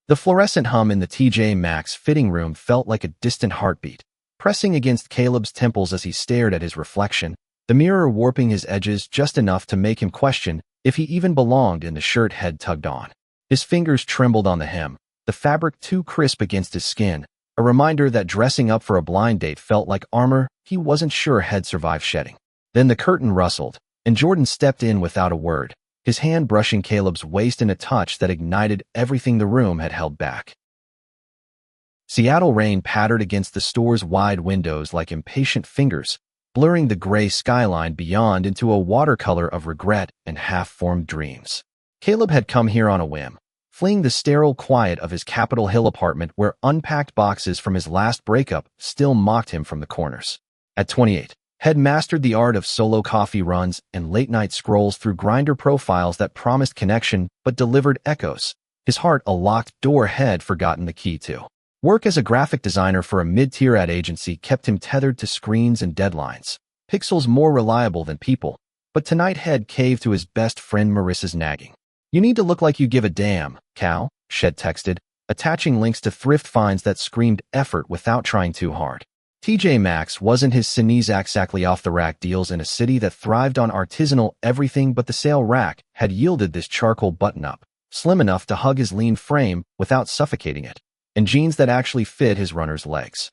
The fluorescent hum in the TJ Maxx fitting room felt like a distant heartbeat, pressing against Caleb's temples as he stared at his reflection, the mirror warping his edges just enough to make him question if he even belonged in the shirt Head tugged on. His fingers trembled on the hem, the fabric too crisp against his skin, a reminder that dressing up for a blind date felt like armor he wasn't sure Head survived shedding. Then the curtain rustled, and Jordan stepped in without a word, his hand brushing Caleb's waist in a touch that ignited everything the room had held back. Seattle rain pattered against the store's wide windows like impatient fingers, blurring the gray skyline beyond into a watercolor of regret and half-formed dreams. Caleb had come here on a whim, fleeing the sterile quiet of his Capitol Hill apartment where unpacked boxes from his last breakup still mocked him from the corners. At 28, Head mastered the art of solo coffee runs and late-night scrolls through Grindr profiles that promised connection but delivered echoes, his heart a locked door Head forgotten the key to. Work as a graphic designer for a mid-tier ad agency kept him tethered to screens and deadlines, pixels more reliable than people, but tonight Head caved to his best friend Marissa's nagging. "You need to look like you give a damn, Cal," Shed texted, attaching links to thrift finds that screamed effort without trying too hard. TJ Maxx wasn't his exactly off-the-rack deals in a city that thrived on artisanal everything but the sale rack had yielded this charcoal button-up, slim enough to hug his lean frame without suffocating it, and jeans that actually fit his runner's legs.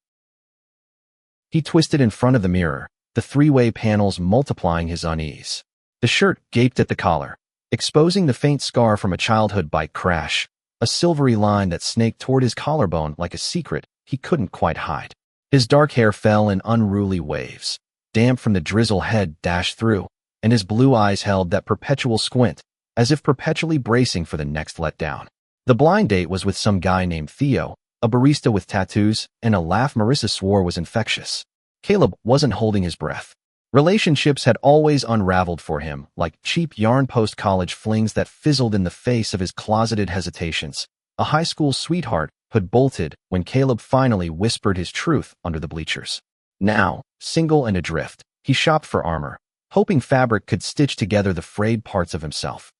He twisted in front of the mirror, the three-way panels multiplying his unease. The shirt gaped at the collar, exposing the faint scar from a childhood bike crash, a silvery line that snaked toward his collarbone like a secret he couldn't quite hide. His dark hair fell in unruly waves, damp from the drizzle Head dashed through, and his blue eyes held that perpetual squint, as if perpetually bracing for the next letdown. The blind date was with some guy named Theo, a barista with tattoos, and a laugh Marissa swore was infectious. Caleb wasn't holding his breath. Relationships had always unraveled for him, like cheap yarn post-college flings that fizzled in the face of his closeted hesitations. A high school sweetheart had bolted when Caleb finally whispered his truth under the bleachers. Now, single and adrift, he shopped for armor, hoping fabric could stitch together the frayed parts of himself.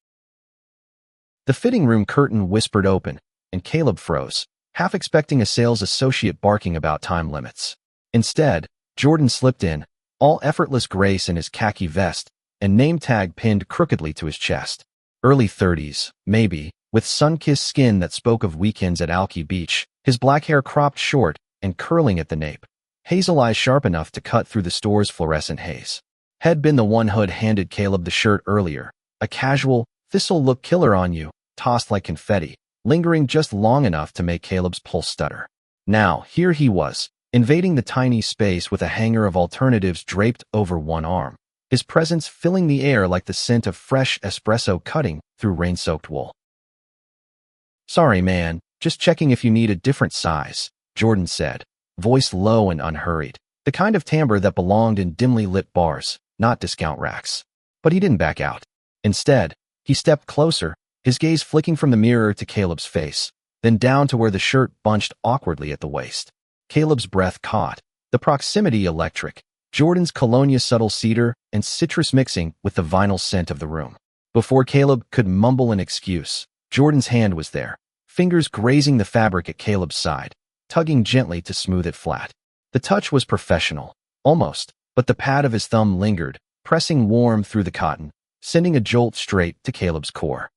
The fitting room curtain whispered open, and Caleb froze, half expecting a sales associate barking about time limits. Instead, Jordan slipped in, all effortless grace in his khaki vest, and name tag pinned crookedly to his chest. Early 30s, maybe, with sun-kissed skin that spoke of weekends at Alki Beach, his black hair cropped short and curling at the nape, hazel eyes sharp enough to cut through the store's fluorescent haze. Had been the one who'd handed Caleb the shirt earlier, a casual, this'll-look killer on you, tossed like confetti, lingering just long enough to make Caleb's pulse stutter. Now, here he was, invading the tiny space with a hanger of alternatives draped over one arm, his presence filling the air like the scent of fresh espresso cutting through rain-soaked wool. "Sorry, man, just checking if you need a different size," Jordan said, voice low and unhurried, the kind of timbre that belonged in dimly lit bars, not discount racks. But he didn't back out. Instead, he stepped closer, his gaze flicking from the mirror to Caleb's face, then down to where the shirt bunched awkwardly at the waist. Caleb's breath caught, the proximity electric, Jordan's cologne subtle cedar and citrus mixing with the vinyl scent of the room. Before Caleb could mumble an excuse, Jordan's hand was there, fingers grazing the fabric at Caleb's side, tugging gently to smooth it flat. The touch was professional, almost, but the pad of his thumb lingered, pressing warm through the cotton, sending a jolt straight to Caleb's core.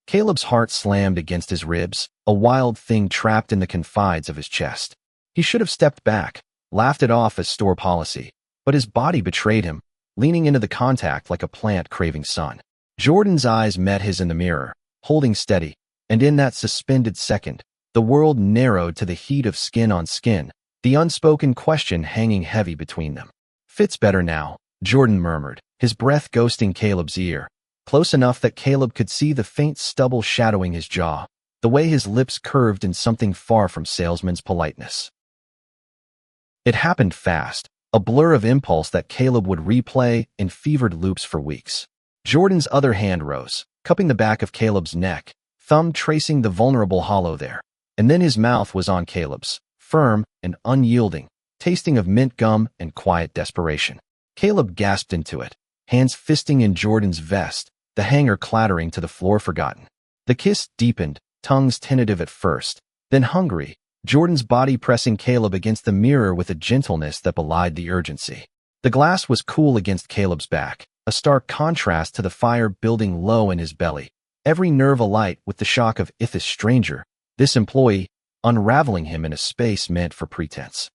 Caleb's heart slammed against his ribs, a wild thing trapped in the confides of his chest. He should have stepped back, laughed it off as store policy, but his body betrayed him, leaning into the contact like a plant craving sun. Jordan's eyes met his in the mirror, holding steady, and in that suspended second, the world narrowed to the heat of skin on skin, the unspoken question hanging heavy between them. "Fits better now," Jordan murmured, his breath ghosting Caleb's ear, close enough that Caleb could see the faint stubble shadowing his jaw, the way his lips curved in something far from salesman's politeness. It happened fast, a blur of impulse that Caleb would replay in fevered loops for weeks. Jordan's other hand rose, cupping the back of Caleb's neck, thumb tracing the vulnerable hollow there, and then his mouth was on Caleb's, firm and unyielding, tasting of mint gum and quiet desperation. Caleb gasped into it, hands fisting in Jordan's vest, the hanger clattering to the floor forgotten. The kiss deepened, tongues tentative at first, then hungry, Jordan's body pressing Caleb against the mirror with a gentleness that belied the urgency. The glass was cool against Caleb's back, a stark contrast to the fire building low in his belly, every nerve alight with the shock of this stranger, this employee, unraveling him in a space meant for pretense.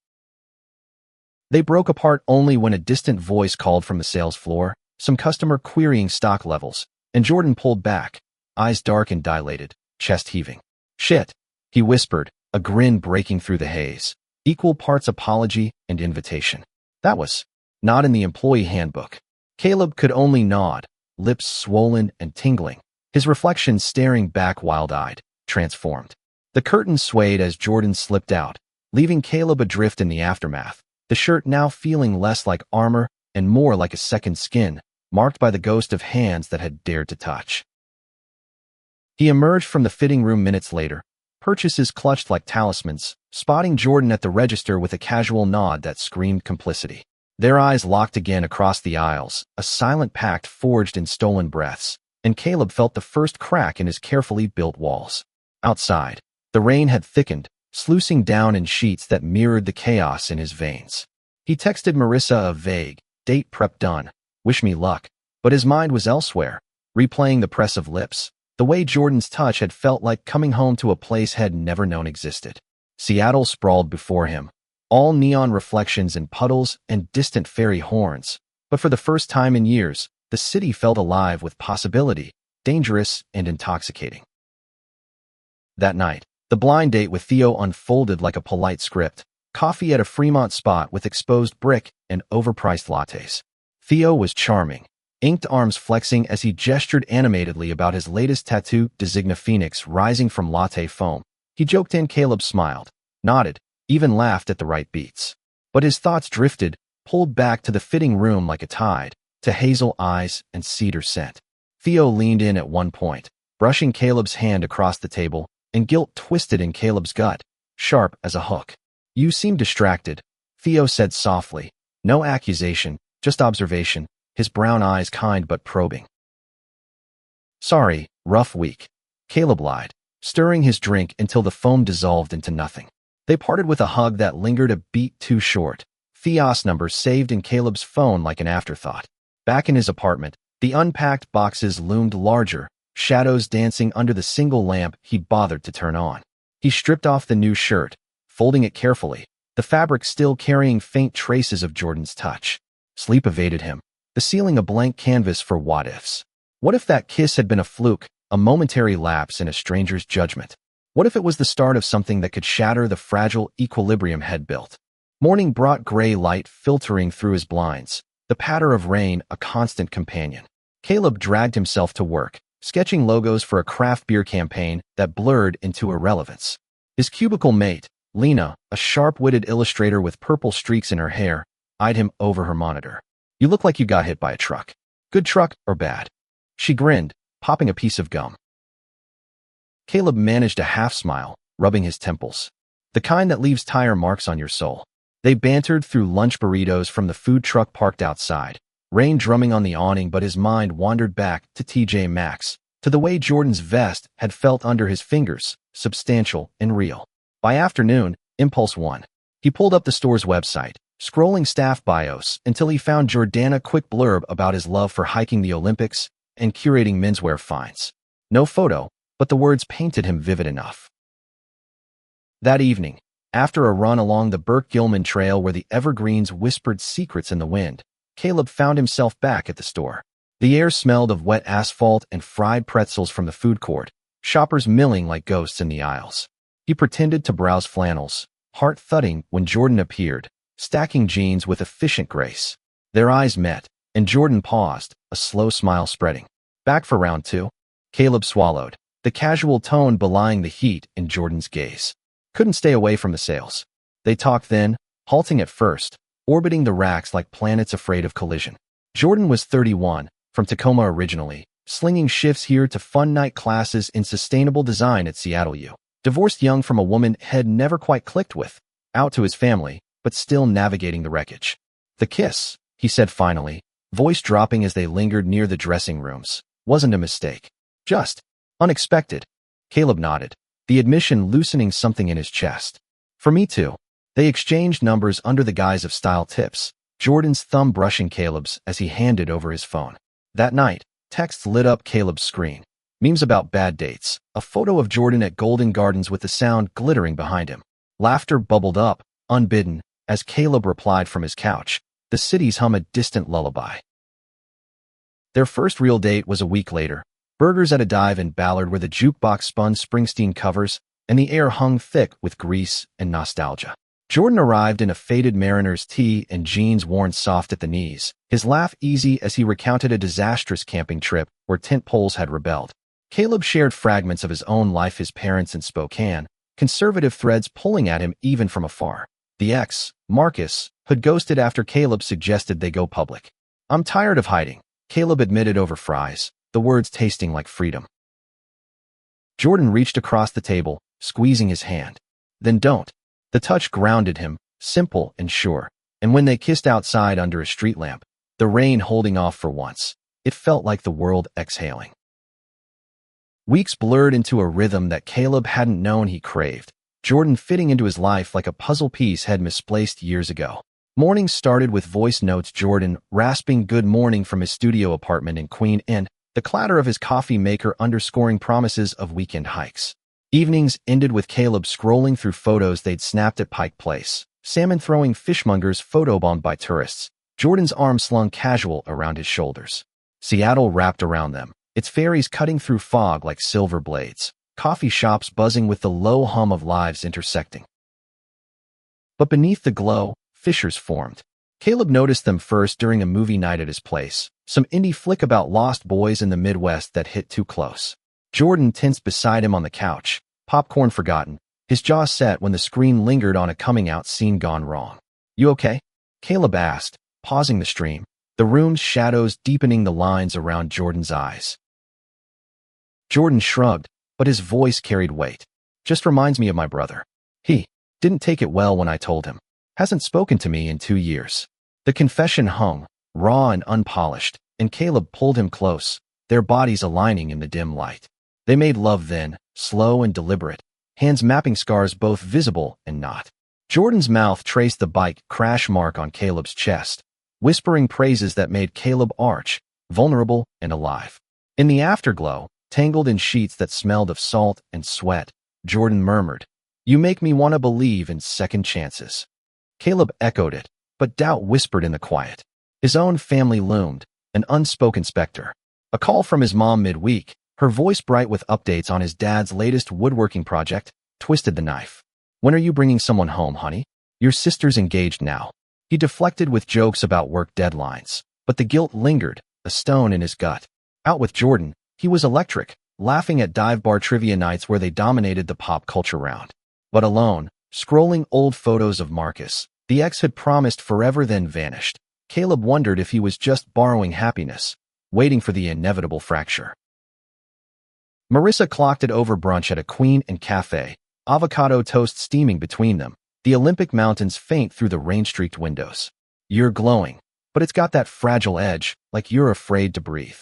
They broke apart only when a distant voice called from the sales floor, some customer querying stock levels, and Jordan pulled back, eyes dark and dilated, chest heaving. "Shit," he whispered, a grin breaking through the haze, equal parts apology and invitation. That was not in the employee handbook. Caleb could only nod, lips swollen and tingling, his reflection staring back wild-eyed, transformed. The curtain swayed as Jordan slipped out, leaving Caleb adrift in the aftermath, the shirt now feeling less like armor and more like a second skin, marked by the ghost of hands that had dared to touch. He emerged from the fitting room minutes later, purchases clutched like talismans, spotting Jordan at the register with a casual nod that screamed complicity. Their eyes locked again across the aisles, a silent pact forged in stolen breaths, and Caleb felt the first crack in his carefully built walls. Outside, the rain had thickened, sluicing down in sheets that mirrored the chaos in his veins. He texted Marissa a vague, "Date prep done, wish me luck," but his mind was elsewhere, replaying the press of lips, the way Jordan's touch had felt like coming home to a place he'd never known existed. Seattle sprawled before him, all neon reflections in puddles and distant ferry horns, but for the first time in years, the city felt alive with possibility, dangerous and intoxicating. That night, the blind date with Theo unfolded like a polite script, coffee at a Fremont spot with exposed brick and overpriced lattes. Theo was charming, inked arms flexing as he gestured animatedly about his latest tattoo, Designa Phoenix, rising from latte foam. He joked in. Caleb smiled, nodded, even laughed at the right beats. But his thoughts drifted, pulled back to the fitting room like a tide, to hazel eyes and cedar scent. Theo leaned in at one point, brushing Caleb's hand across the table, and guilt twisted in Caleb's gut, sharp as a hook. "You seem distracted," Theo said softly, no accusation, just observation, his brown eyes kind but probing. "Sorry, rough week," Caleb lied, stirring his drink until the foam dissolved into nothing. They parted with a hug that lingered a beat too short, Theo's number saved in Caleb's phone like an afterthought. Back in his apartment, the unpacked boxes loomed larger, shadows dancing under the single lamp he'd bothered to turn on. He stripped off the new shirt, folding it carefully, the fabric still carrying faint traces of Jordan's touch. Sleep evaded him, the ceiling a blank canvas for what-ifs. What if that kiss had been a fluke, a momentary lapse in a stranger's judgment? What if it was the start of something that could shatter the fragile equilibrium he'd built? Morning brought gray light filtering through his blinds, the patter of rain a constant companion. Caleb dragged himself to work, sketching logos for a craft beer campaign that blurred into irrelevance. His cubicle mate, Lena, a sharp-witted illustrator with purple streaks in her hair, eyed him over her monitor. "You look like you got hit by a truck. Good truck or bad?" She grinned, popping a piece of gum. Caleb managed a half-smile, rubbing his temples. "The kind that leaves tire marks on your soul." They bantered through lunch burritos from the food truck parked outside, rain drumming on the awning, but his mind wandered back to TJ Maxx, to the way Jordan's vest had felt under his fingers, substantial and real. By afternoon, impulse won. He pulled up the store's website, scrolling staff bios until he found Jordana quick blurb about his love for hiking the Olympics and curating menswear finds. No photo, but the words painted him vivid enough. That evening, after a run along the Burke-Gilman Trail where the evergreens whispered secrets in the wind, Caleb found himself back at the store. The air smelled of wet asphalt and fried pretzels from the food court, shoppers milling like ghosts in the aisles. He pretended to browse flannels, heart thudding when Jordan appeared, stacking jeans with efficient grace. Their eyes met, and Jordan paused, a slow smile spreading. "Back for round two?" Caleb swallowed, the casual tone belying the heat in Jordan's gaze. Couldn't stay away from the sales. They talked then, halting at first, orbiting the racks like planets afraid of collision. Jordan was 31, from Tacoma originally, slinging shifts here to fun night classes in sustainable design at Seattle U. Divorced young from a woman he'd never quite clicked with, out to his family, but still navigating the wreckage. "The kiss," he said finally, voice dropping as they lingered near the dressing rooms, "wasn't a mistake. Just unexpected." Caleb nodded, the admission loosening something in his chest. For me too. They exchanged numbers under the guise of style tips, Jordan's thumb brushing Caleb's as he handed over his phone. That night, texts lit up Caleb's screen. Memes about bad dates, a photo of Jordan at Golden Gardens with the sound glittering behind him. Laughter bubbled up, unbidden, as Caleb replied from his couch, the city's hum a distant lullaby. Their first real date was a week later. Burgers at a dive in Ballard where the jukebox spun Springsteen covers, and the air hung thick with grease and nostalgia. Jordan arrived in a faded mariner's tee and jeans worn soft at the knees, his laugh easy as he recounted a disastrous camping trip where tent poles had rebelled. Caleb shared fragments of his own life, his parents in Spokane, conservative threads pulling at him even from afar. The ex, Marcus, had ghosted after Caleb suggested they go public. "I'm tired of hiding," Caleb admitted over fries, the words tasting like freedom. Jordan reached across the table, squeezing his hand. "Then don't." The touch grounded him, simple and sure, and when they kissed outside under a street lamp, the rain holding off for once, it felt like the world exhaling. Weeks blurred into a rhythm that Caleb hadn't known he craved, Jordan fitting into his life like a puzzle piece had misplaced years ago. Mornings started with voice notes, Jordan rasping good morning from his studio apartment in Queen Anne, the clatter of his coffee maker underscoring promises of weekend hikes. Evenings ended with Caleb scrolling through photos they'd snapped at Pike Place, salmon-throwing fishmongers photobombed by tourists, Jordan's arm slung casual around his shoulders. Seattle wrapped around them, its ferries cutting through fog like silver blades, coffee shops buzzing with the low hum of lives intersecting. But beneath the glow, fissures formed. Caleb noticed them first during a movie night at his place, some indie flick about lost boys in the Midwest that hit too close. Jordan tensed beside him on the couch, popcorn forgotten, his jaw set when the screen lingered on a coming-out scene gone wrong. "You okay?" Caleb asked, pausing the stream, the room's shadows deepening the lines around Jordan's eyes. Jordan shrugged, but his voice carried weight. "Just reminds me of my brother. He didn't take it well when I told him. Hasn't spoken to me in 2 years." The confession hung, raw and unpolished, and Caleb pulled him close, their bodies aligning in the dim light. They made love then, slow and deliberate, hands mapping scars both visible and not. Jordan's mouth traced the bike crash mark on Caleb's chest, whispering praises that made Caleb arch, vulnerable and alive. In the afterglow, tangled in sheets that smelled of salt and sweat, Jordan murmured, "You make me want to believe in second chances." Caleb echoed it, but doubt whispered in the quiet. His own family loomed, an unspoken specter. A call from his mom midweek, her voice bright with updates on his dad's latest woodworking project, twisted the knife. "When are you bringing someone home, honey? Your sister's engaged now." He deflected with jokes about work deadlines, but the guilt lingered, a stone in his gut. Out with Jordan, he was electric, laughing at dive bar trivia nights where they dominated the pop culture round. But alone, scrolling old photos of Marcus, the ex had promised forever then vanished. Caleb wondered if he was just borrowing happiness, waiting for the inevitable fracture. Marissa clocked it over brunch at a Queen and Cafe, avocado toast steaming between them, the Olympic mountains faint through the rain-streaked windows. "You're glowing, but it's got that fragile edge, like you're afraid to breathe."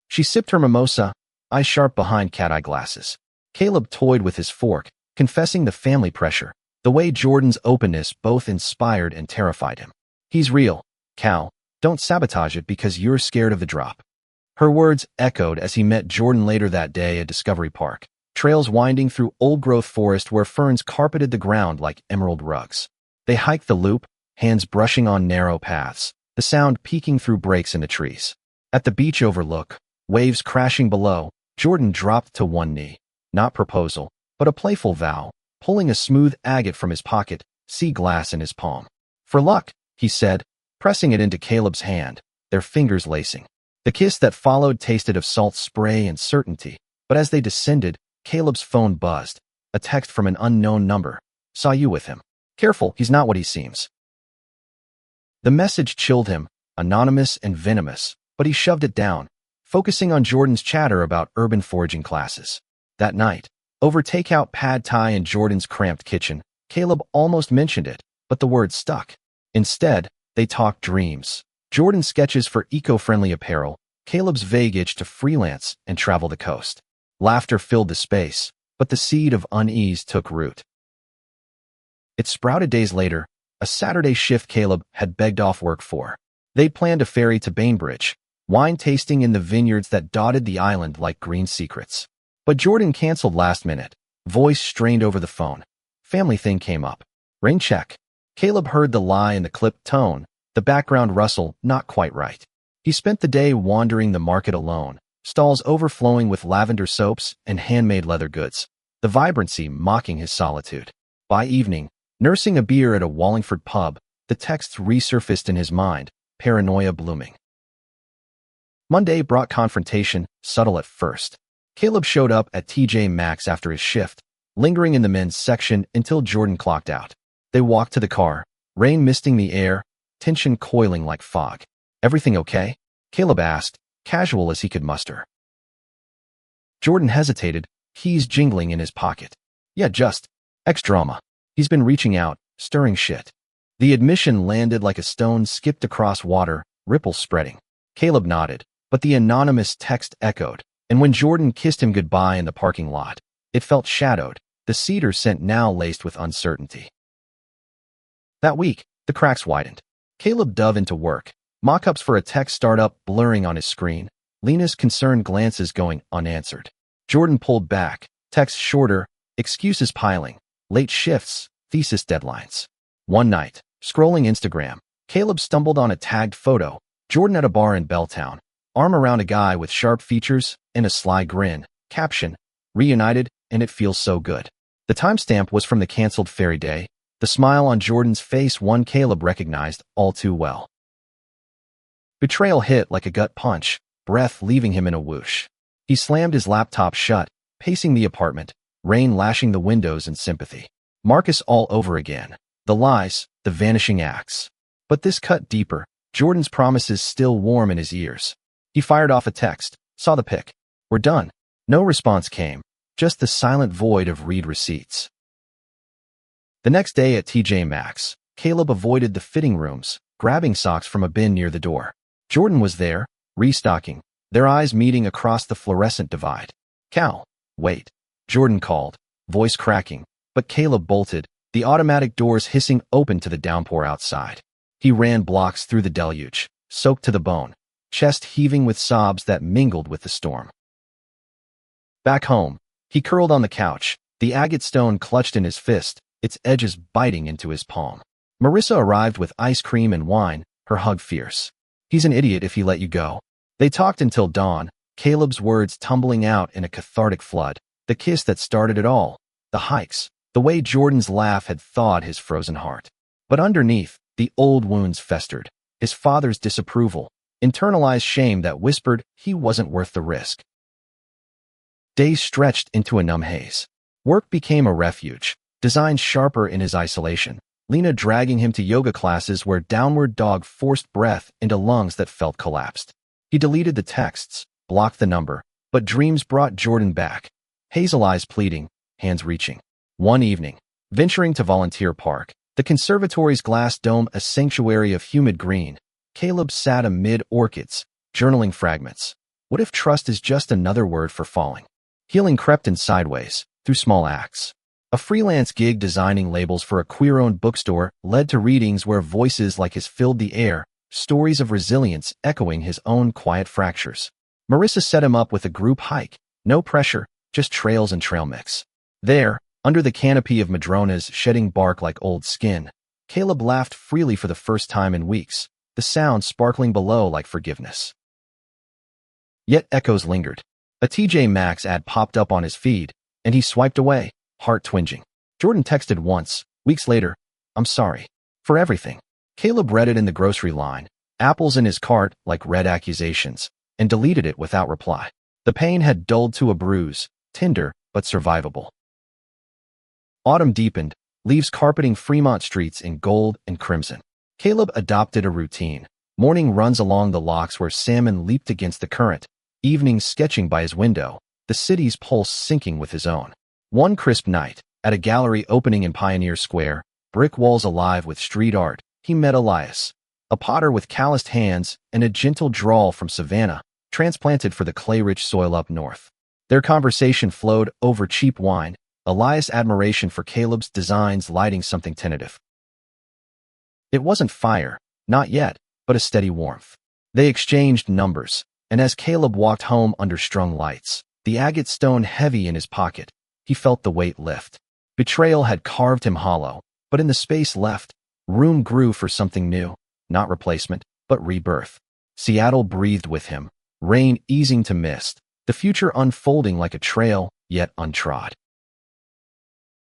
She sipped her mimosa, eyes sharp behind cat-eye glasses. Caleb toyed with his fork, confessing the family pressure, the way Jordan's openness both inspired and terrified him. "He's real, Cal. Don't sabotage it because you're scared of the drop." Her words echoed as he met Jordan later that day at Discovery Park, trails winding through old-growth forest where ferns carpeted the ground like emerald rugs. They hiked the loop, hands brushing on narrow paths, the sound peeking through breaks in the trees. At the beach overlook, waves crashing below, Jordan dropped to one knee. Not proposal, but a playful vow, pulling a smooth agate from his pocket, sea glass in his palm. "For luck," he said, pressing it into Caleb's hand, their fingers lacing. The kiss that followed tasted of salt spray and certainty, but as they descended, Caleb's phone buzzed, a text from an unknown number. "Saw you with him. Careful, he's not what he seems." The message chilled him, anonymous and venomous, but he shoved it down, focusing on Jordan's chatter about urban foraging classes. That night, over takeout pad thai in Jordan's cramped kitchen, Caleb almost mentioned it, but the word stuck. Instead, they talked dreams. Jordan's sketches for eco-friendly apparel, Caleb's vague itch to freelance and travel the coast. Laughter filled the space, but the seed of unease took root. It sprouted days later, a Saturday shift Caleb had begged off work for. They'd planned a ferry to Bainbridge, wine tasting in the vineyards that dotted the island like green secrets. But Jordan canceled last minute, voice strained over the phone. Family thing came up. Rain check. Caleb heard the lie in the clipped tone, the background rustle not quite right. He spent the day wandering the market alone, stalls overflowing with lavender soaps and handmade leather goods, the vibrancy mocking his solitude. By evening, nursing a beer at a Wallingford pub, the texts resurfaced in his mind, paranoia blooming. Monday brought confrontation, subtle at first. Caleb showed up at TJ Maxx after his shift, lingering in the men's section until Jordan clocked out. They walked to the car, rain misting the air, tension coiling like fog. Everything okay? Caleb asked, casual as he could muster. Jordan hesitated, keys jingling in his pocket. Yeah, just ex-drama. He's been reaching out, stirring shit. The admission landed like a stone skipped across water, ripples spreading. Caleb nodded, but the anonymous text echoed, and when Jordan kissed him goodbye in the parking lot, it felt shadowed, the cedar scent now laced with uncertainty. That week, the cracks widened. Caleb dove into work, mock-ups for a tech startup blurring on his screen, Lena's concerned glances going unanswered. Jordan pulled back, texts shorter, excuses piling, late shifts, thesis deadlines. One night, scrolling Instagram, Caleb stumbled on a tagged photo, Jordan at a bar in Belltown, arm around a guy with sharp features and a sly grin, caption, reunited, and it feels so good. The timestamp was from the canceled ferry day, the smile on Jordan's face one Caleb recognized all too well. Betrayal hit like a gut punch, breath leaving him in a whoosh. He slammed his laptop shut, pacing the apartment, rain lashing the windows in sympathy. Marcus all over again. The lies, the vanishing acts. But this cut deeper, Jordan's promises still warm in his ears. He fired off a text, saw the pic. We're done. No response came, just the silent void of read receipts. The next day at TJ Maxx, Caleb avoided the fitting rooms, grabbing socks from a bin near the door. Jordan was there, restocking, their eyes meeting across the fluorescent divide. Cal, wait. Jordan called, voice cracking, but Caleb bolted, the automatic doors hissing open to the downpour outside. He ran blocks through the deluge, soaked to the bone, chest heaving with sobs that mingled with the storm. Back home, he curled on the couch, the agate stone clutched in his fist, its edges biting into his palm. Marissa arrived with ice cream and wine, her hug fierce. He's an idiot if he let you go. They talked until dawn, Caleb's words tumbling out in a cathartic flood, the kiss that started it all, the hikes, the way Jordan's laugh had thawed his frozen heart. But underneath, the old wounds festered, his father's disapproval, internalized shame that whispered he wasn't worth the risk. Days stretched into a numb haze. Work became a refuge, designed sharper in his isolation, Lena dragging him to yoga classes where downward dog forced breath into lungs that felt collapsed. He deleted the texts, blocked the number, but dreams brought Jordan back, hazel eyes pleading, hands reaching. One evening, venturing to Volunteer Park, the conservatory's glass dome a sanctuary of humid green, Caleb sat amid orchids, journaling fragments. What if trust is just another word for falling? Healing crept in sideways, through small acts. A freelance gig designing labels for a queer-owned bookstore led to readings where voices like his filled the air, stories of resilience echoing his own quiet fractures. Marissa set him up with a group hike, no pressure, just trails and trail mix. There, under the canopy of madronas shedding bark like old skin, Caleb laughed freely for the first time in weeks, the sound sparkling below like forgiveness. Yet echoes lingered. A TJ Maxx ad popped up on his feed, and he swiped away, heart twinging. Jordan texted once, weeks later, I'm sorry. For everything. Caleb read it in the grocery line, apples in his cart like red accusations, and deleted it without reply. The pain had dulled to a bruise, tender but survivable. Autumn deepened, leaves carpeting Fremont streets in gold and crimson. Caleb adopted a routine. Morning runs along the locks where salmon leaped against the current, evenings sketching by his window, the city's pulse syncing with his own. One crisp night, at a gallery opening in Pioneer Square, brick walls alive with street art, he met Elias, a potter with calloused hands and a gentle drawl from Savannah, transplanted for the clay-rich soil up north. Their conversation flowed over cheap wine, Elias' admiration for Caleb's designs lighting something tentative. It wasn't fire, not yet, but a steady warmth. They exchanged numbers, and as Caleb walked home under strung lights, the agate stone heavy in his pocket, he felt the weight lift. Betrayal had carved him hollow, but in the space left, room grew for something new, not replacement, but rebirth. Seattle breathed with him, rain easing to mist, the future unfolding like a trail, yet untrod.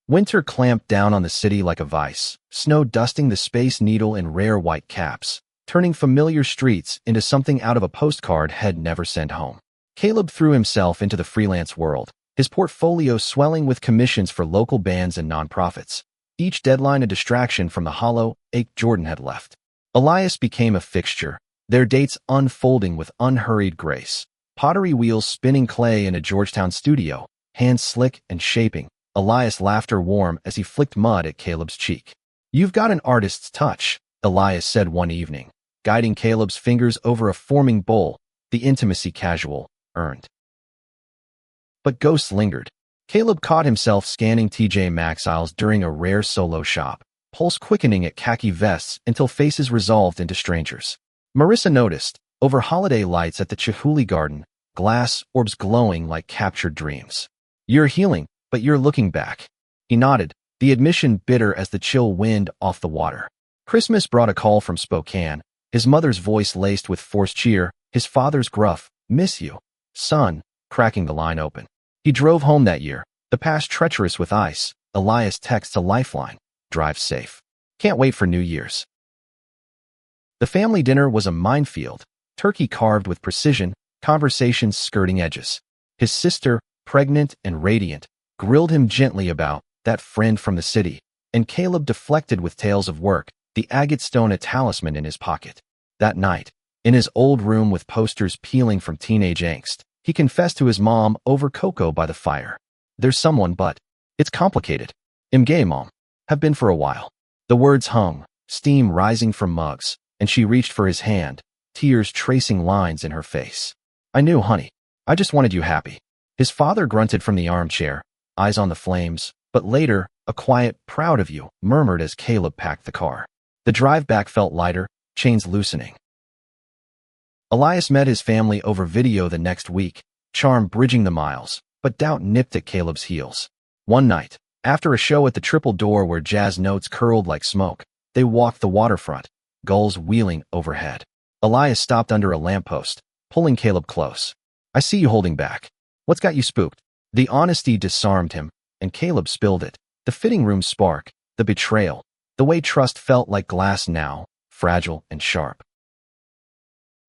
Winter clamped down on the city like a vice, snow dusting the Space Needle in rare white caps, turning familiar streets into something out of a postcard he'd never sent home. Caleb threw himself into the freelance world, his portfolio swelling with commissions for local bands and nonprofits, each deadline a distraction from the hollow ache Jordan had left. Elias became a fixture, their dates unfolding with unhurried grace. Pottery wheels spinning clay in a Georgetown studio, hands slick and shaping, Elias' laughter warm as he flicked mud at Caleb's cheek. "You've got an artist's touch," Elias said one evening, guiding Caleb's fingers over a forming bowl, the intimacy casual, earned. But ghosts lingered. Caleb caught himself scanning TJ Maxx aisles during a rare solo shop, pulse quickening at khaki vests until faces resolved into strangers. Marissa noticed, over holiday lights at the Chihuly garden, glass orbs glowing like captured dreams. "You're healing, but you're looking back." He nodded, the admission bitter as the chill wind off the water. Christmas brought a call from Spokane, his mother's voice laced with forced cheer, his father's gruff, "Miss you, son," cracking the line open. He drove home that year, the past treacherous with ice. Elias texts a lifeline, "Drive safe. Can't wait for New Year's." The family dinner was a minefield, turkey carved with precision, conversations skirting edges. His sister, pregnant and radiant, grilled him gently about that friend from the city, and Caleb deflected with tales of work, the agate stone a talisman in his pocket. That night, in his old room with posters peeling from teenage angst, he confessed to his mom over cocoa by the fire. "There's someone, but it's complicated. I'm gay, Mom. Have been for a while." The words hung, steam rising from mugs, and she reached for his hand, tears tracing lines in her face. "I knew, honey. I just wanted you happy." His father grunted from the armchair, eyes on the flames, but later, a quiet, "Proud of you," murmured as Caleb packed the car. The drive back felt lighter, chains loosening. Elias met his family over video the next week, charm bridging the miles, but doubt nipped at Caleb's heels. One night, after a show at the Triple Door where jazz notes curled like smoke, they walked the waterfront, gulls wheeling overhead. Elias stopped under a lamppost, pulling Caleb close. "I see you holding back. What's got you spooked?" The honesty disarmed him, and Caleb spilled it. The fitting room spark, the betrayal, the way trust felt like glass now, fragile and sharp.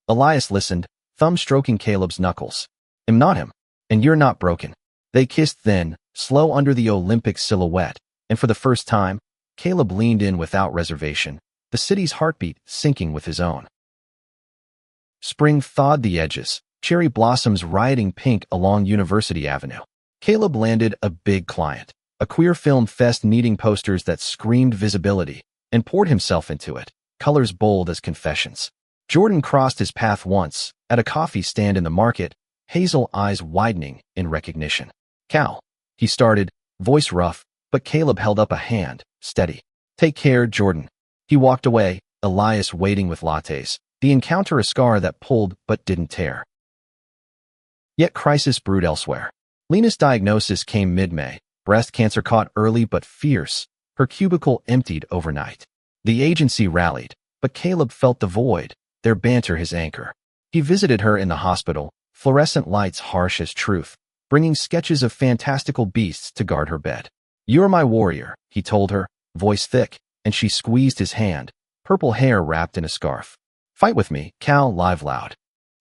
Elias listened, thumb stroking Caleb's knuckles. "I'm not him, and you're not broken." They kissed then, slow under the Olympic silhouette, and for the first time, Caleb leaned in without reservation, the city's heartbeat syncing with his own. Spring thawed the edges, cherry blossoms rioting pink along University Avenue. Caleb landed a big client, a queer film fest needing posters that screamed visibility, and poured himself into it, colors bold as confessions. Jordan crossed his path once, at a coffee stand in the market, hazel eyes widening in recognition. "Cal," he started, voice rough, but Caleb held up a hand, steady. "Take care, Jordan." He walked away, Elias waiting with lattes, the encounter a scar that pulled but didn't tear. Yet crisis brewed elsewhere. Lena's diagnosis came mid-May, breast cancer caught early but fierce, her cubicle emptied overnight. The agency rallied, but Caleb felt the void, their banter his anchor. He visited her in the hospital, fluorescent lights harsh as truth, bringing sketches of fantastical beasts to guard her bed. "You're my warrior," he told her, voice thick, and she squeezed his hand, purple hair wrapped in a scarf. "Fight with me," Cal live loud.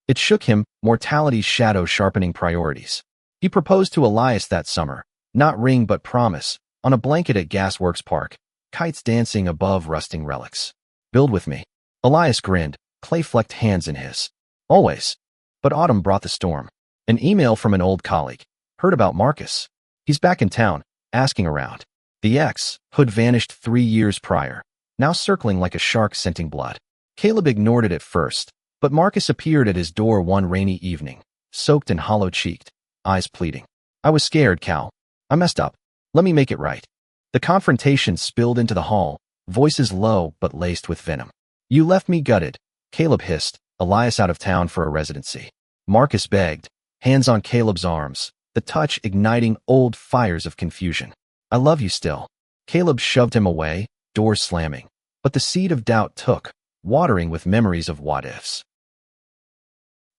It shook him, mortality's shadow sharpening priorities. He proposed to Elias that summer, not ring but promise, on a blanket at Gasworks Park, kites dancing above rusting relics. "Build with me." Elias grinned, clay-flecked hands in his. "Always." But autumn brought the storm. An email from an old colleague. "Heard about Marcus. He's back in town, asking around." The ex, who'd vanished 3 years prior, now circling like a shark scenting blood. Caleb ignored it at first, but Marcus appeared at his door one rainy evening, soaked and hollow-cheeked, eyes pleading. I was scared, Cal. I messed up. Let me make it right. The confrontation spilled into the hall, voices low but laced with venom. You left me gutted, Caleb hissed, Elias out of town for a residency. Marcus begged, hands on Caleb's arms, the touch igniting old fires of confusion. I love you still. Caleb shoved him away, doors slamming. But the seed of doubt took, watering with memories of what-ifs.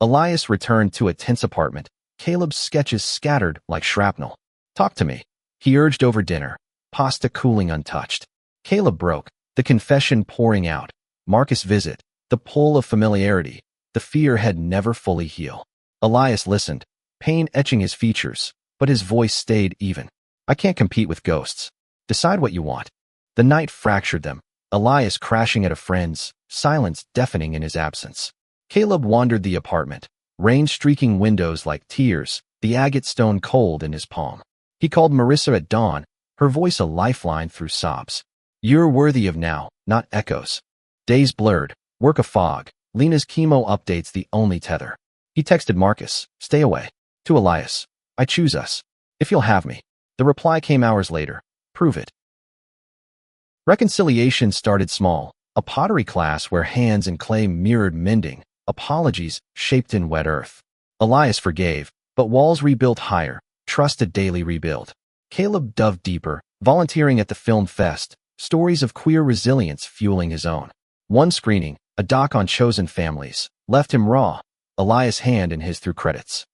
Elias returned to a tense apartment, Caleb's sketches scattered like shrapnel. Talk to me, he urged over dinner, pasta cooling untouched. Caleb broke, the confession pouring out. Marcus' visit, the pull of familiarity, the fear had never fully healed. Elias listened, pain etching his features, but his voice stayed even. I can't compete with ghosts. Decide what you want. The night fractured them, Elias crashing at a friend's, silence deafening in his absence. Caleb wandered the apartment, rain streaking windows like tears, the agate stone cold in his palm. He called Marissa at dawn, her voice a lifeline through sobs. You're worthy of now, not echoes. Days blurred, work a fog, Lena's chemo updates the only tether. He texted Marcus, stay away. To Elias, I choose us. If you'll have me. The reply came hours later, prove it. Reconciliation started small, a pottery class where hands and clay mirrored mending, apologies shaped in wet earth. Elias forgave, but walls rebuilt higher, trust a daily rebuild. Caleb dove deeper, volunteering at the film fest, stories of queer resilience fueling his own. One screening, a doc on chosen families, left him raw, Elias' hand in his through credits.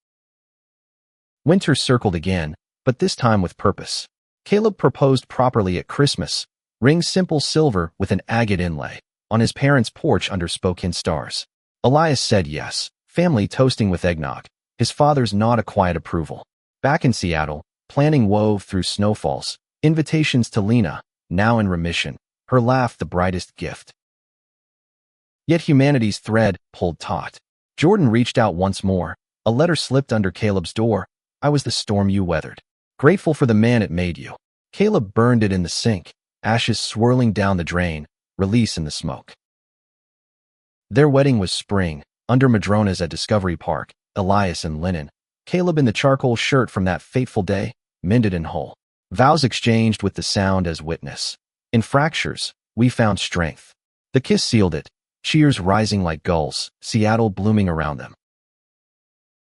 Winter circled again, but this time with purpose. Caleb proposed properly at Christmas, ring simple silver with an agate inlay, on his parents' porch under Spokane stars. Elias said yes, family toasting with eggnog, his father's nod a quiet approval. Back in Seattle, planning wove through snowfalls, invitations to Lena, now in remission, her laugh the brightest gift. Yet humanity's thread pulled taut. Jordan reached out once more, a letter slipped under Caleb's door. I was the storm you weathered. Grateful for the man it made you. Caleb burned it in the sink, ashes swirling down the drain, release in the smoke. Their wedding was spring, under madronas at Discovery Park, Elias in linen, Caleb in the charcoal shirt from that fateful day, mended and whole. Vows exchanged with the sound as witness. In fractures, we found strength. The kiss sealed it, cheers rising like gulls, Seattle blooming around them.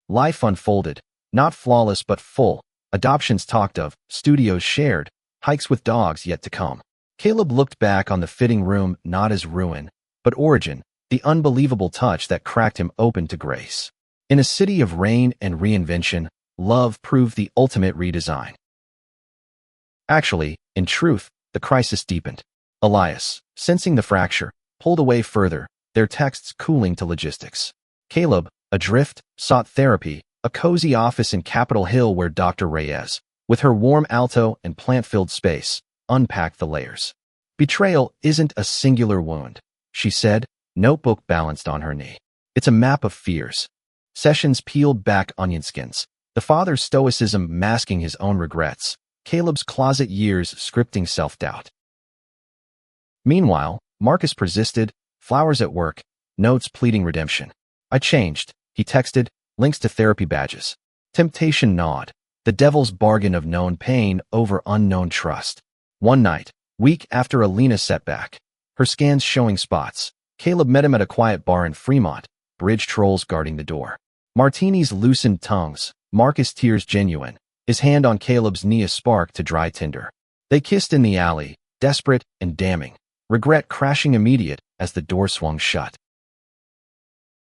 Life unfolded, not flawless but full, adoptions talked of, studios shared, hikes with dogs yet to come. Caleb looked back on the fitting room not as ruin, but origin, the unbelievable touch that cracked him open to grace. In a city of rain and reinvention, love proved the ultimate redesign. Actually, in truth, the crisis deepened. Elias, sensing the fracture, pulled away further, their texts cooling to logistics. Caleb, adrift, sought therapy, a cozy office in Capitol Hill where Dr. Reyes, with her warm alto and plant-filled space, unpacked the layers. Betrayal isn't a singular wound, she said, notebook balanced on her knee. It's a map of fears. Sessions peeled back onion skins, the father's stoicism masking his own regrets, Caleb's closet years scripting self-doubt. Meanwhile, Marcus persisted, flowers at work, notes pleading redemption. I changed, he texted, links to therapy badges. Temptation gnawed, the devil's bargain of known pain over unknown trust. One night, week after a Lena setback, her scans showing spots, Caleb met him at a quiet bar in Fremont, bridge trolls guarding the door. Martinis loosened tongues, Marcus tears genuine, his hand on Caleb's knee a spark to dry tinder. They kissed in the alley, desperate and damning, regret crashing immediate as the door swung shut.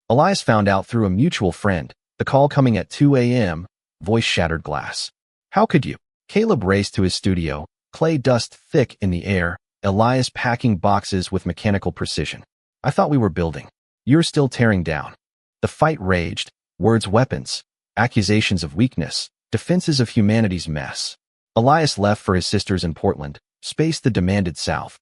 Elias found out through a mutual friend, the call coming at 2 a.m., voice shattered glass. How could you? Caleb raced to his studio, clay dust thick in the air, Elias packing boxes with mechanical precision. I thought we were building. You're still tearing down. The fight raged, words weapons, accusations of weakness, defenses of humanity's mess. Elias left for his sisters in Portland, space the demanded South.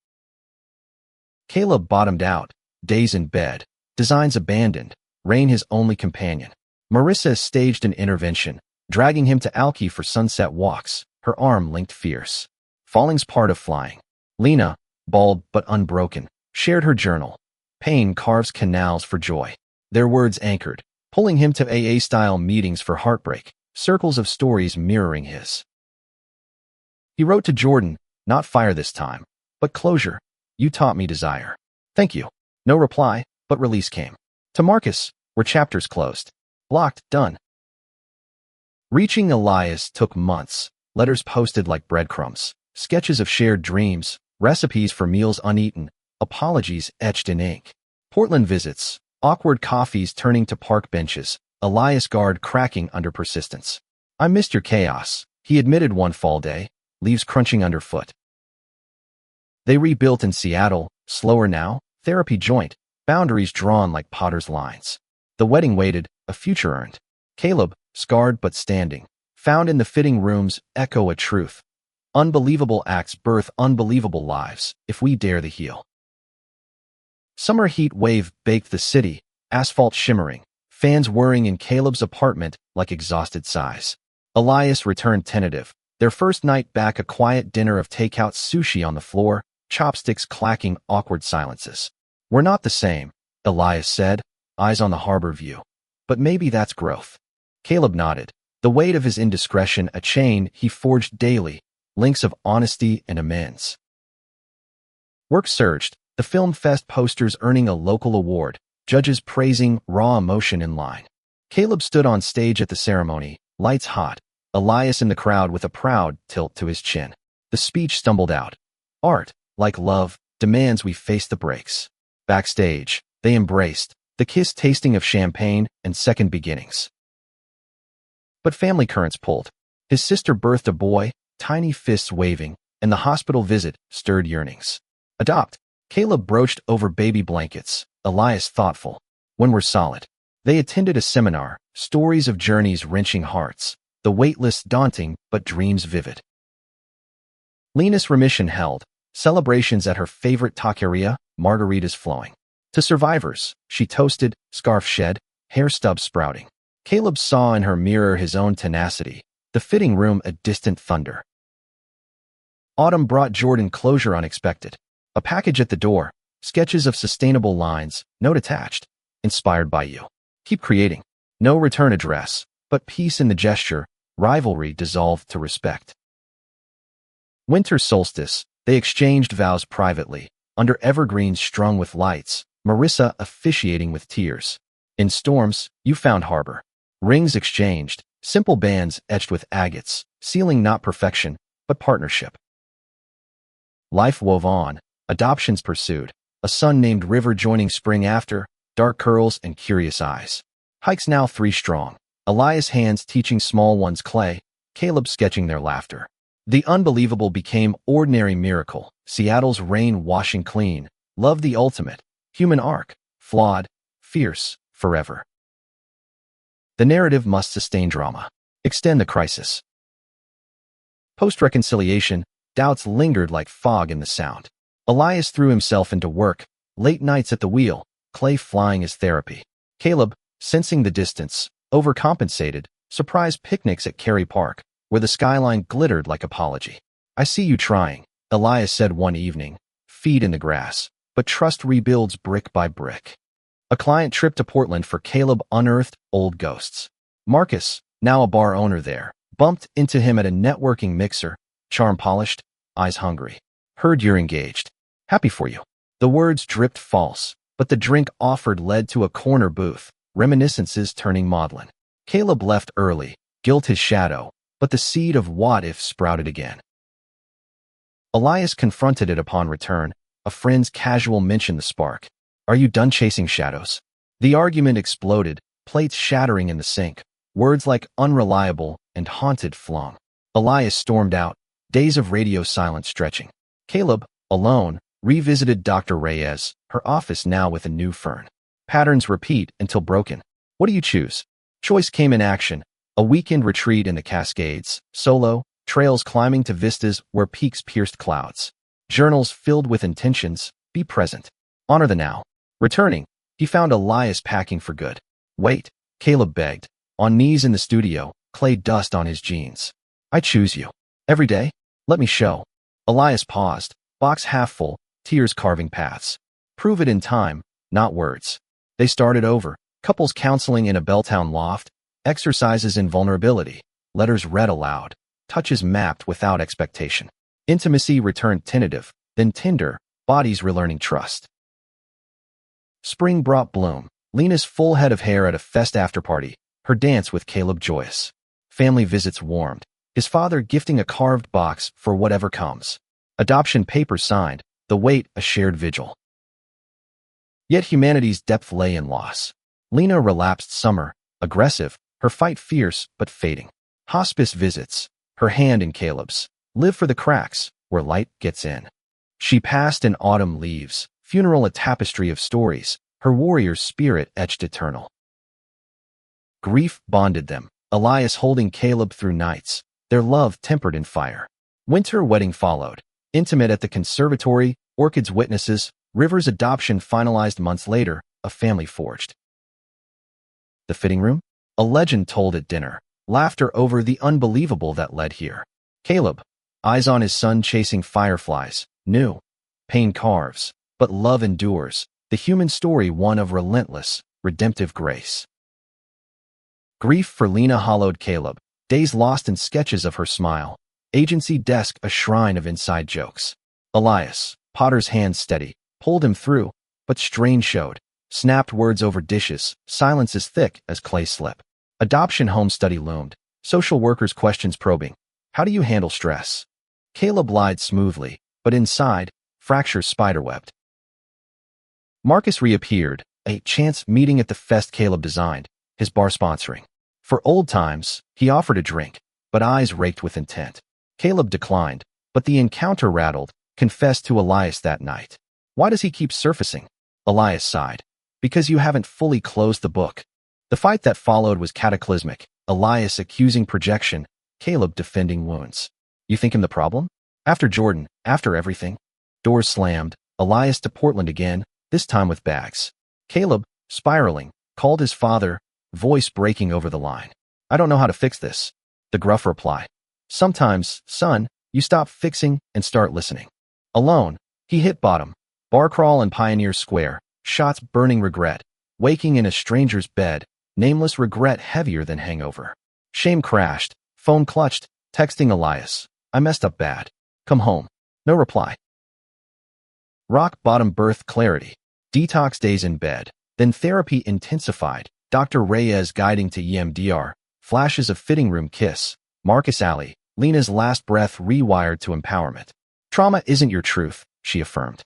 Caleb bottomed out, days in bed, designs abandoned, Rain his only companion. Marissa staged an intervention, dragging him to Alki for sunset walks, her arm linked fierce. Falling's part of flying. Lena, bald but unbroken, shared her journal. Pain carves canals for joy. Their words anchored, pulling him to AA-style meetings for heartbreak, circles of stories mirroring his. He wrote to Jordan, "Not fire this time, but closure. You taught me desire. Thank you." No reply, but release came. To Marcus, were chapters closed. Blocked, done. Reaching Elias took months, letters posted like breadcrumbs, sketches of shared dreams, recipes for meals uneaten, apologies etched in ink. Portland visits, awkward coffees turning to park benches, Elias guard cracking under persistence. "I missed your chaos," he admitted one fall day, leaves crunching underfoot. They rebuilt in Seattle, slower now, therapy joint, boundaries drawn like potter's lines. The wedding waited, a future earned. Caleb, scarred but standing, found in the fitting room's echo a truth. Unbelievable acts birth unbelievable lives, if we dare the heal. Summer heat wave baked the city, asphalt shimmering, fans whirring in Caleb's apartment like exhausted sighs. Elias returned tentative, their first night back a quiet dinner of takeout sushi on the floor, chopsticks clacking awkward silences. "We're not the same," Elias said, eyes on the harbor view. "But maybe that's growth." Caleb nodded, the weight of his indiscretion a chain he forged daily, links of honesty and amends. Work surged, the film fest posters earning a local award, judges praising raw emotion in line. Caleb stood on stage at the ceremony, lights hot, Elias in the crowd with a proud tilt to his chin. The speech stumbled out. "Art, like love, demands we face the breaks." Backstage, they embraced, the kiss tasting of champagne and second beginnings. But family currents pulled. His sister birthed a boy, tiny fists waving, and the hospital visit stirred yearnings. "Adopt." Caleb broached over baby blankets, Elias thoughtful. "When we're solid." They attended a seminar, stories of journeys wrenching hearts, the waitlist daunting but dreams vivid. Lena's remission held, celebrations at her favorite taqueria, margaritas flowing. To survivors, she toasted, scarf shed, hair stubs sprouting. Caleb saw in her mirror his own tenacity, the fitting room a distant thunder. Autumn brought Jordan closure unexpected. A package at the door, sketches of sustainable lines, note attached, inspired by you. Keep creating. No return address, but peace in the gesture, rivalry dissolved to respect. Winter solstice, they exchanged vows privately, under evergreens strung with lights, Marissa officiating with tears. In storms, you found harbor. Rings exchanged, simple bands etched with agates, sealing not perfection, but partnership. Life wove on, adoptions pursued, a son named River joining spring after, dark curls and curious eyes. Hikes now 3 strong, Elias' hands teaching small ones clay, Caleb sketching their laughter. The unbelievable became ordinary miracle, Seattle's rain washing clean, love the ultimate, human arc, flawed, fierce, forever. The narrative must sustain drama, extend the crisis. Post-reconciliation, doubts lingered like fog in the sound. Elias threw himself into work, late nights at the wheel, clay flying as therapy. Caleb, sensing the distance, overcompensated, surprise picnics at Cary Park, where the skyline glittered like apology. "I see you trying," Elias said one evening, "feet in the grass, but trust rebuilds brick by brick." A client trip to Portland for Caleb unearthed old ghosts. Marcus, now a bar owner there, bumped into him at a networking mixer, charm polished, eyes hungry. "Heard you're engaged. Happy for you." The words dripped false, but the drink offered led to a corner booth, reminiscences turning maudlin. Caleb left early, guilt his shadow, but the seed of what if sprouted again. Elias confronted it upon return, a friend's casual mention the spark. "Are you done chasing shadows?" The argument exploded, plates shattering in the sink, words like unreliable and haunted flung. Elias stormed out, days of radio silence stretching. Caleb, alone, revisited Dr. Reyes, her office now with a new fern. Patterns repeat until broken. What do you choose? Choice came in action, a weekend retreat in the Cascades, solo, trails climbing to vistas where peaks pierced clouds. Journals filled with intentions, be present. Honor the now. Returning, he found Elias packing for good. "Wait," Caleb begged, on knees in the studio, clay dust on his jeans. "I choose you. Every day? Let me show." Elias paused, box half full, tears carving paths. "Prove it in time, not words." They started over, couples counseling in a Belltown loft, exercises in vulnerability, letters read aloud, touches mapped without expectation. Intimacy returned tentative, then tender, bodies relearning trust. Spring brought bloom. Lena's full head of hair at a fest afterparty, her dance with Caleb joyous. Family visits warmed, his father gifting a carved box for whatever comes. Adoption papers signed, the weight a shared vigil. Yet humanity's depth lay in loss. Lena relapsed summer, aggressive, her fight fierce but fading. Hospice visits, her hand in Caleb's. Live for the cracks, where light gets in. She passed in autumn leaves, funeral a tapestry of stories, her warrior's spirit etched eternal. Grief bonded them, Elias holding Caleb through nights, their love tempered in fire. Winter wedding followed, intimate at the conservatory, orchids witnesses, River's adoption finalized months later, a family forged. The fitting room? A legend told at dinner, laughter over the unbelievable that led here. Caleb, eyes on his son chasing fireflies, knew. Pain carves, but love endures, the human story one of relentless, redemptive grace. Grief for Lena hollowed Caleb, days lost in sketches of her smile. Agency desk a shrine of inside jokes. Elias, Potter's hands steady, pulled him through, but strain showed. Snapped words over dishes, silence as thick as clay slip. Adoption home study loomed, social workers' questions probing. How do you handle stress? Caleb lied smoothly, but inside, fractures spiderwebbed. Marcus reappeared, a chance meeting at the fest Caleb designed, his bar sponsoring. For old times, he offered a drink, but eyes raked with intent. Caleb declined, but the encounter rattled, confessed to Elias that night. Why does he keep surfacing? Elias sighed. Because you haven't fully closed the book. The fight that followed was cataclysmic, Elias accusing projection, Caleb defending wounds. You think him the problem? After Jordan, after everything? Doors slammed, Elias to Portland again, this time with bags. Caleb, spiraling, called his father, voice breaking over the line. I don't know how to fix this. The gruff reply. Sometimes, son, you stop fixing and start listening. Alone, he hit bottom. Bar crawl in Pioneer Square, shots burning regret. Waking in a stranger's bed, nameless regret heavier than hangover. Shame crashed, phone clutched, texting Elias. I messed up bad. Come home. No reply. Rock bottom birth clarity. Detox days in bed. Then therapy intensified. Dr. Reyes guiding to EMDR. Flashes of fitting room kiss. Marcus Alley. Lena's last breath rewired to empowerment. Trauma isn't your truth, she affirmed.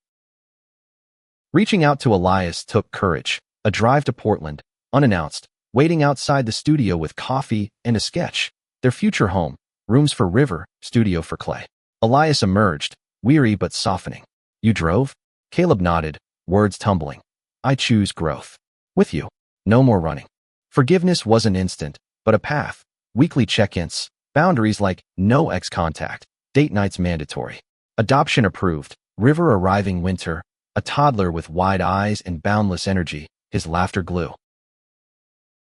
Reaching out to Elias took courage. A drive to Portland, unannounced, waiting outside the studio with coffee and a sketch. Their future home, rooms for River, studio for Clay. Elias emerged, weary but softening. You drove? Caleb nodded, words tumbling. I choose growth. With you. No more running. Forgiveness wasn't instant, but a path. Weekly check-ins, boundaries like no ex-contact, date nights mandatory. Adoption approved, River arriving winter, a toddler with wide eyes and boundless energy, his laughter glue.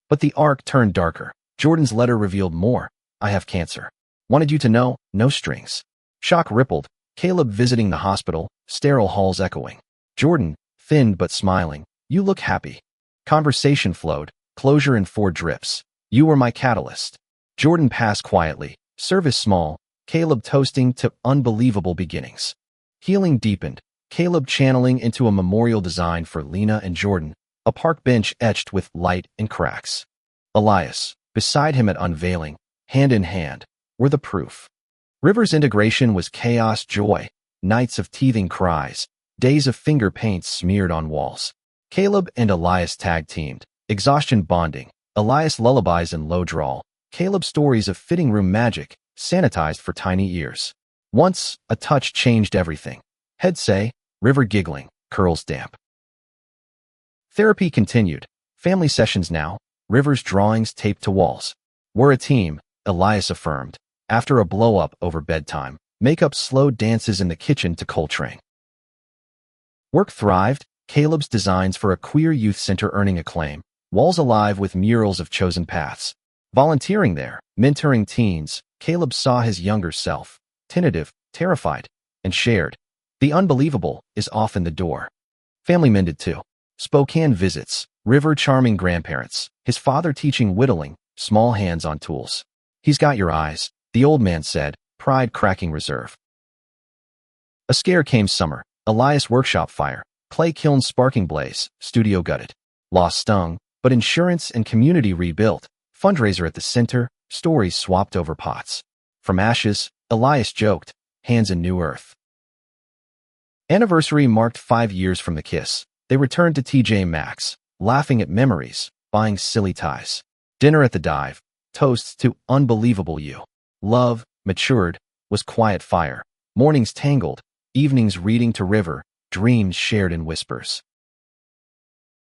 But the arc turned darker. Jordan's letter revealed more. I have cancer. Wanted you to know, no strings. Shock rippled, Caleb visiting the hospital, sterile halls echoing. Jordan, thinned but smiling, you look happy. Conversation flowed, closure in 4 drips. You were my catalyst. Jordan passed quietly, service small, Caleb toasting to unbelievable beginnings. Healing deepened, Caleb channeling into a memorial design for Lena and Jordan, a park bench etched with light and cracks. Elias, beside him at unveiling, hand in hand, were the proof. River's integration was chaos joy, nights of teething cries, days of finger paints smeared on walls. Caleb and Elias tag-teamed, exhaustion bonding, Elias lullabies and low drawl, Caleb stories of fitting room magic, sanitized for tiny ears. Once, a touch changed everything. Head say, River giggling, curls damp. Therapy continued. Family sessions now, River's drawings taped to walls. We're a team, Elias affirmed. After a blow-up over bedtime, makeup slowed dances in the kitchen to Coltrane. Work thrived, Caleb's designs for a queer youth center earning acclaim, walls alive with murals of chosen paths. Volunteering there, mentoring teens, Caleb saw his younger self, tentative, terrified, and shared. The unbelievable is often the door. Family mended too. Spokane visits, River charming grandparents, his father teaching whittling, small hands on tools. He's got your eyes, the old man said, pride cracking reserve. A scare came summer. Elias workshop fire. Clay kiln sparking blaze. Studio gutted. Loss stung, but insurance and community rebuilt. Fundraiser at the center. Stories swapped over pots. From ashes, Elias joked, hands in new earth. Anniversary marked 5 years from the kiss. They returned to TJ Maxx, laughing at memories, buying silly ties. Dinner at the dive. Toasts to unbelievable you. Love, matured, was quiet fire. Mornings tangled, evenings reading to river, dreams shared in whispers.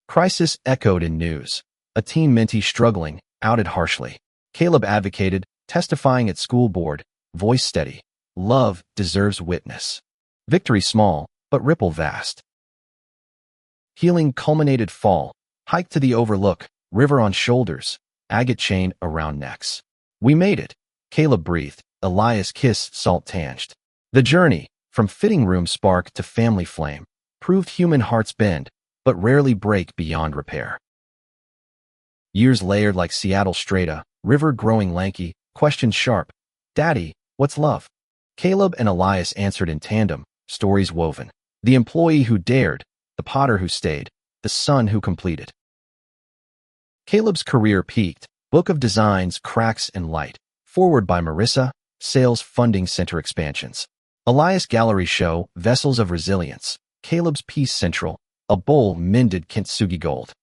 Crisis echoed in news. A teen mentee struggling, outed harshly. Caleb advocated, testifying at school board, voice steady. Love deserves witness. Victory small, but ripple vast. Healing culminated fall, hike to the overlook, river on shoulders, agate chain around necks. We made it. Caleb breathed, Elias kiss salt tanged. The journey, from fitting room spark to family flame, proved human hearts bend, but rarely break beyond repair. Years layered like Seattle strata, river growing lanky, questions sharp. Daddy, what's love? Caleb and Elias answered in tandem, stories woven. The employee who dared, the potter who stayed, the son who completed. Caleb's career peaked, book of designs, cracks, and light. Forward by Marissa, sales funding center expansions. Elias gallery show, vessels of resilience. Caleb's piece central, a bowl mended kintsugi gold.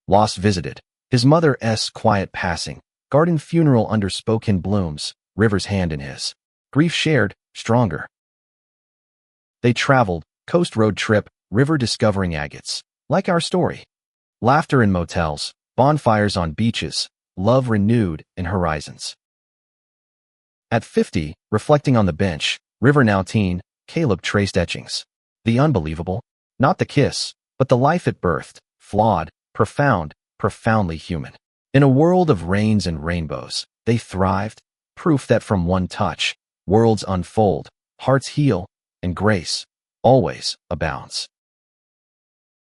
Loss visited. His mother's quiet passing. Garden funeral under spoken blooms. River's hand in his. Grief shared, stronger. They traveled, coast road trip, river discovering agates. Like our story. Laughter in motels, bonfires on beaches, love renewed in horizons. At 50, reflecting on the bench, River now teen, Caleb traced etchings. The unbelievable, not the kiss, but the life it birthed, flawed, profound, profoundly human. In a world of rains and rainbows, they thrived, proof that from one touch, worlds unfold, hearts heal, and grace always abounds.